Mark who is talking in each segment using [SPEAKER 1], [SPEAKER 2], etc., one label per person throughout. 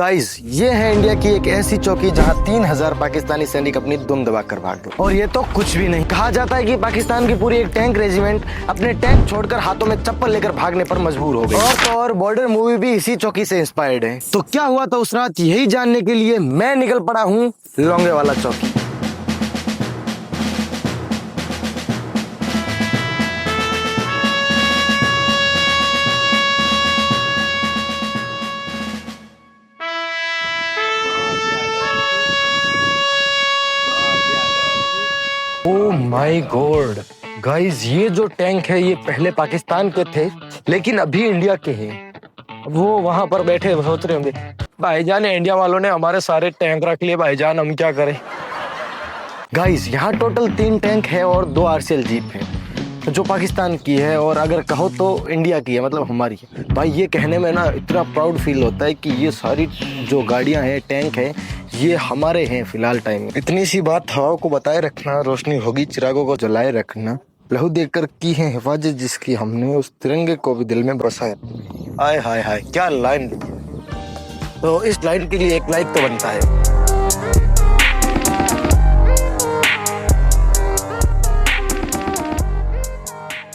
[SPEAKER 1] Guys, ये है India की एक ऐसी चौकी जहां 3000 पाकिस्तानी सैनिक अपनी दुम दबा कर भाग गए। और ये तो कुछ भी नहीं, कहा जाता है कि पाकिस्तान की पूरी एक टैंक रेजिमेंट अपने टैंक छोड़कर हाथों में चप्पल लेकर भागने पर मजबूर हो गई। और तो और बॉर्डर मूवी भी इसी चौकी से इंस्पायर्ड है। तो क्या हुआ था उस रात, यही जानने के लिए मैं निकल पड़ा हूँ लोंगेवाला चौकी। ओह माय गॉड गाइस, ये जो टैंक है ये पहले पाकिस्तान के थे लेकिन अभी इंडिया के हैं। वो वहां पर बैठे सोच रहे होंगे, भाईजान इंडिया वालों ने हमारे सारे टैंक रख लिए, भाईजान हम क्या करें। गाइस, यहाँ टोटल 3 टैंक है और 2 आरसीएल जीप है जो पाकिस्तान की है, और अगर कहो तो इंडिया की है, मतलब हमारी है। भाई ये कहने में ना इतना प्राउड फील होता है कि ये सारी जो गाड़ियां हैं, टैंक है, ये हमारे हैं फिलहाल टाइम में। इतनी सी बात हवाओं को बताए रखना, रोशनी होगी चिरागों को जलाए रखना, लहू देकर की है हिफाजत जिसकी हमने, उस तिरंगे को भी दिल में बसाया। आय हाय हाय, क्या लाइन लिखी है। तो इस लाइन के लिए एक लाइक तो बनता है।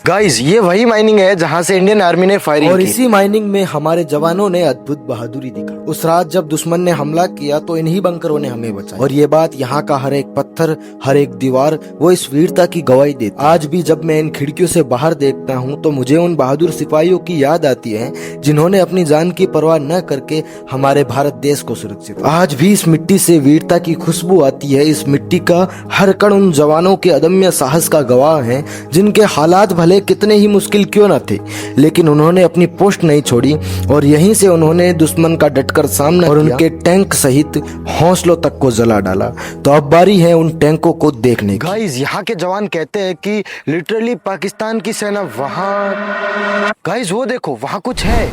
[SPEAKER 1] गाइस, ये वही माइनिंग है जहां से इंडियन आर्मी ने फायरिंग की। और इसी माइनिंग में हमारे जवानों ने अद्भुत बहादुरी दिखा। उस रात जब दुश्मन ने हमला किया तो इन्हीं बंकरों ने हमें बचाया। और ये बात यहाँ का हर एक पत्थर, हर एक दीवार वो इस वीरता की गवाही देती। आज भी जब मैं इन खिड़कियों से बाहर देखता हूँ तो मुझे उन बहादुर सिपाहियों की याद आती है जिन्होंने अपनी जान की परवाह न करके हमारे भारत देश को सुरक्षित। आज भी इस मिट्टी से वीरता की खुशबू आती है। इस मिट्टी का हर कण उन जवानों के अदम्य साहस का गवाह है, जिनके हालात भले कितने ही मुश्किल क्यों न थे, लेकिन उन्होंने अपनी पोस्ट नहीं छोड़ी और यहीं से उन्होंने दुश्मन का डटकर सामना और उनके टैंक सहित हौसलों तक को जला डाला। तो अब बारी है उन टैंकों को देखने की। गाइस, यहाँ के जवान कहते हैं कि लिटरली पाकिस्तान की सेना वहां। गाइस वो देखो, वहां कुछ है,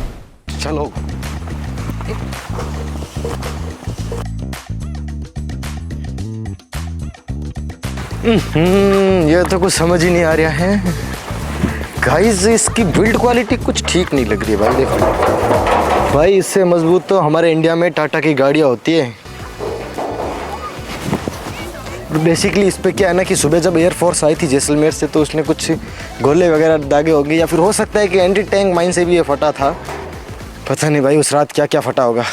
[SPEAKER 1] चलो। ये तो कुछ समझ ही नहीं आ रहा है। गाइस, इसकी बिल्ड क्वालिटी कुछ ठीक नहीं लग रही है। भाई देखो भाई, इससे मजबूत तो हमारे इंडिया में टाटा की गाड़ियाँ होती है। बेसिकली इस पे क्या है ना कि सुबह जब एयरफोर्स आई थी जैसलमेर से तो उसने कुछ गोले वगैरह दागे होंगे, या फिर हो सकता है कि एंटी टैंक माइन से भी ये फटा था। पता नहीं भाई उस रात क्या क्या फटा होगा।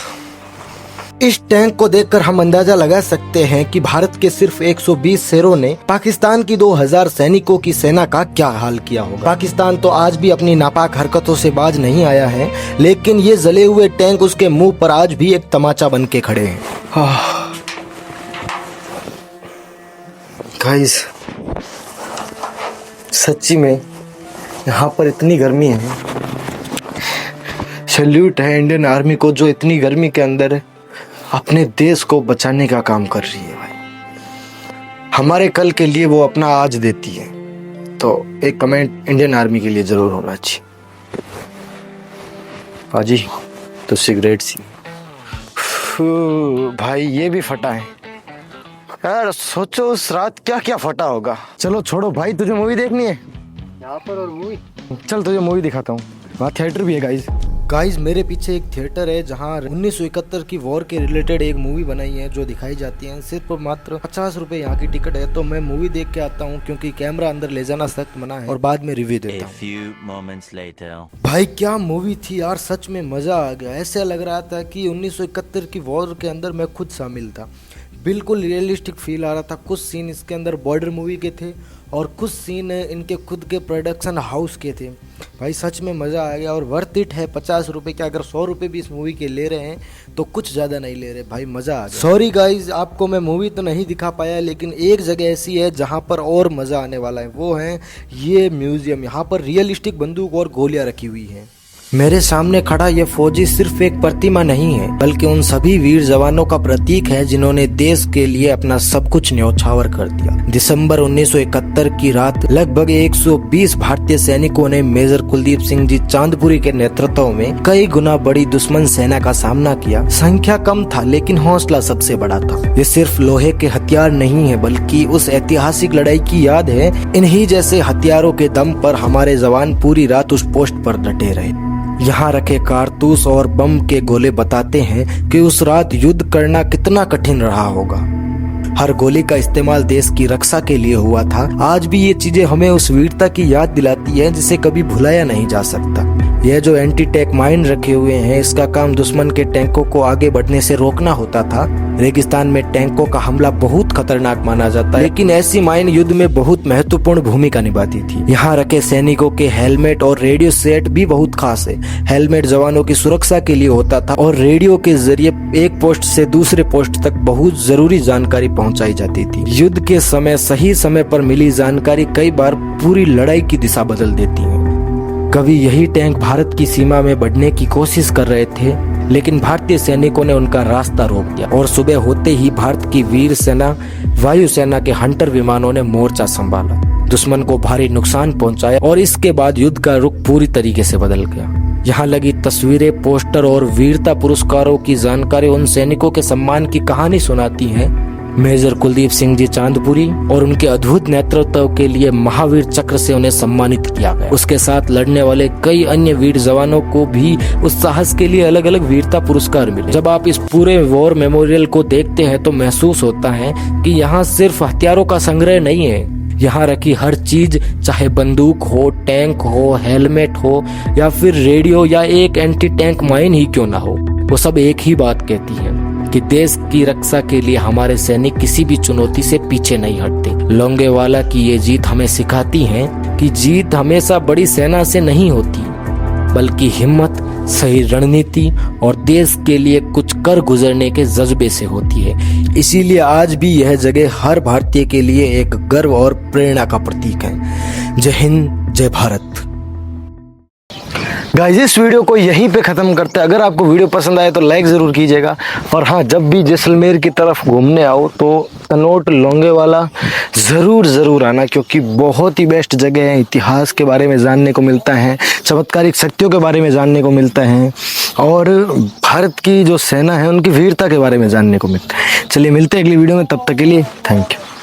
[SPEAKER 1] इस टैंक को देखकर हम अंदाजा लगा सकते हैं कि भारत के सिर्फ 120 शेरों ने पाकिस्तान की 2000 सैनिकों की सेना का क्या हाल किया होगा। पाकिस्तान तो आज भी अपनी नापाक हरकतों से बाज नहीं आया है, लेकिन ये जले हुए टैंक उसके मुंह पर आज भी एक तमाचा बन के खड़े हैं। गाइस, सच्ची में यहाँ पर इतनी गर्मी है। सैल्यूट है इंडियन आर्मी को जो इतनी गर्मी के अंदर अपने देश को बचाने का काम कर रही है। भाई हमारे कल के लिए वो अपना आज देती है। तो एक कमेंट इंडियन आर्मी के लिए जरूर होना चाहिए। हाजी तो सिगरेट सी। भाई ये भी फटा है यार, सोचो उस रात क्या क्या फटा होगा। चलो छोड़ो भाई, तुझे मूवी देखनी है यहाँ पर? और मूवी चल तुझे मूवी दिखाता हूँ। वहाँ थिएटर भी है गाइस, मेरे पीछे एक थिएटर है जहाँ 1971 की वॉर के रिलेटेड एक मूवी बनाई है जो दिखाई जाती है। सिर्फ मात्र 50 रुपए यहाँ की टिकट है। तो मैं मूवी देख के आता हूँ क्योंकि कैमरा अंदर ले जाना सख्त मना है, और बाद में रिव्यू देता हूँ। भाई क्या मूवी थी यार, सच में मजा आ गया। ऐसा लग रहा था कि 1971 की वॉर के अंदर मैं खुद शामिल था। बिल्कुल रियलिस्टिक फील आ रहा था। कुछ सीन इसके अंदर बॉर्डर मूवी के थे और कुछ सीन इनके खुद के प्रोडक्शन हाउस के थे। भाई सच में मज़ा आ गया और वर्थ इट है। 50 रुपये के अगर 100 रुपये भी इस मूवी के ले रहे हैं तो कुछ ज़्यादा नहीं ले रहे। भाई मज़ा आ गया। सॉरी गाइज, आपको मैं मूवी तो नहीं दिखा पाया, लेकिन एक जगह ऐसी है जहाँ पर और मज़ा आने वाला है। वो है ये म्यूज़ियम। यहाँ पर रियलिस्टिक बंदूक और गोलियाँ रखी हुई हैं। मेरे सामने खड़ा ये फौजी सिर्फ एक प्रतिमा नहीं है, बल्कि उन सभी वीर जवानों का प्रतीक है जिन्होंने देश के लिए अपना सब कुछ न्यौछावर कर दिया। दिसंबर 1971 की रात लगभग 120 भारतीय सैनिकों ने मेजर कुलदीप सिंह जी चांदपुरी के नेतृत्व में कई गुना बड़ी दुश्मन सेना का सामना किया। संख्या कम था लेकिन हौसला सबसे बड़ा था। ये सिर्फ लोहे के हथियार नहीं है, बल्कि उस ऐतिहासिक लड़ाई की याद है। इन्हीं जैसे हथियारों के दम पर हमारे जवान पूरी रात उस पोस्ट पर डटे रहे। यहाँ रखे कारतूस और बम के गोले बताते हैं कि उस रात युद्ध करना कितना कठिन रहा होगा। हर गोली का इस्तेमाल देश की रक्षा के लिए हुआ था। आज भी ये चीजें हमें उस वीरता की याद दिलाती है जिसे कभी भुलाया नहीं जा सकता। यह जो एंटी टैंक माइन रखे हुए हैं, इसका काम दुश्मन के टैंकों को आगे बढ़ने से रोकना होता था। रेगिस्तान में टैंकों का हमला बहुत खतरनाक माना जाता है, लेकिन ऐसी माइन युद्ध में बहुत महत्वपूर्ण भूमिका निभाती थी। यहाँ रखे सैनिकों के हेलमेट और रेडियो सेट भी बहुत खास है। हेलमेट जवानों की सुरक्षा के लिए होता था और रेडियो के जरिए एक पोस्ट से दूसरे पोस्ट तक बहुत जरूरी जानकारी पहुंचाई जाती थी। युद्ध के समय सही समय पर मिली जानकारी कई बार पूरी लड़ाई की दिशा बदल देती है। कभी यही टैंक भारत की सीमा में बढ़ने की कोशिश कर रहे थे, लेकिन भारतीय सैनिकों ने उनका रास्ता रोक दिया और सुबह होते ही भारत की वीर सेना वायुसेना के हंटर विमानों ने मोर्चा संभाला, दुश्मन को भारी नुकसान पहुंचाया और इसके बाद युद्ध का रुख पूरी तरीके से बदल गया। यहाँ लगी तस्वीरें, पोस्टर और वीरता पुरस्कारों की जानकारी उन सैनिकों के सम्मान की कहानी सुनाती है। मेजर कुलदीप सिंह जी चांदपुरी और उनके अद्भुत नेतृत्व के लिए महावीर चक्र से उन्हें सम्मानित किया गया। उसके साथ लड़ने वाले कई अन्य वीर जवानों को भी उस साहस के लिए अलग अलग वीरता पुरस्कार मिले। जब आप इस पूरे वॉर मेमोरियल को देखते हैं तो महसूस होता है कि यहाँ सिर्फ हथियारों का संग्रह नहीं है। यहाँ रखी हर चीज, चाहे बंदूक हो, टैंक हो, हेलमेट हो या फिर रेडियो या एक एंटी टैंक माइन ही क्यों ना हो, वो सब एक ही बात कहती है कि देश की रक्षा के लिए हमारे सैनिक किसी भी चुनौती से पीछे नहीं हटते। लोंगेवाला की ये जीत हमें सिखाती है कि जीत हमेशा बड़ी सेना से नहीं होती, बल्कि हिम्मत, सही रणनीति और देश के लिए कुछ कर गुजरने के जज्बे से होती है। इसीलिए आज भी यह जगह हर भारतीय के लिए एक गर्व और प्रेरणा का प्रतीक है। जय हिंद, जय भारत। गाइस, इस वीडियो को यहीं पे ख़त्म करते हैं। अगर आपको वीडियो पसंद आए तो लाइक ज़रूर कीजिएगा और हाँ, जब भी जैसलमेर की तरफ घूमने आओ तो कनोट लोंगेवाला ज़रूर आना, क्योंकि बहुत ही बेस्ट जगह है। इतिहास के बारे में जानने को मिलता है, चमत्कारिक शक्तियों के बारे में जानने को मिलता है और भारत की जो सेना है उनकी वीरता के बारे में जानने को मिलता है। चलिए मिलते हैं अगली वीडियो में, तब तक के लिए थैंक यू।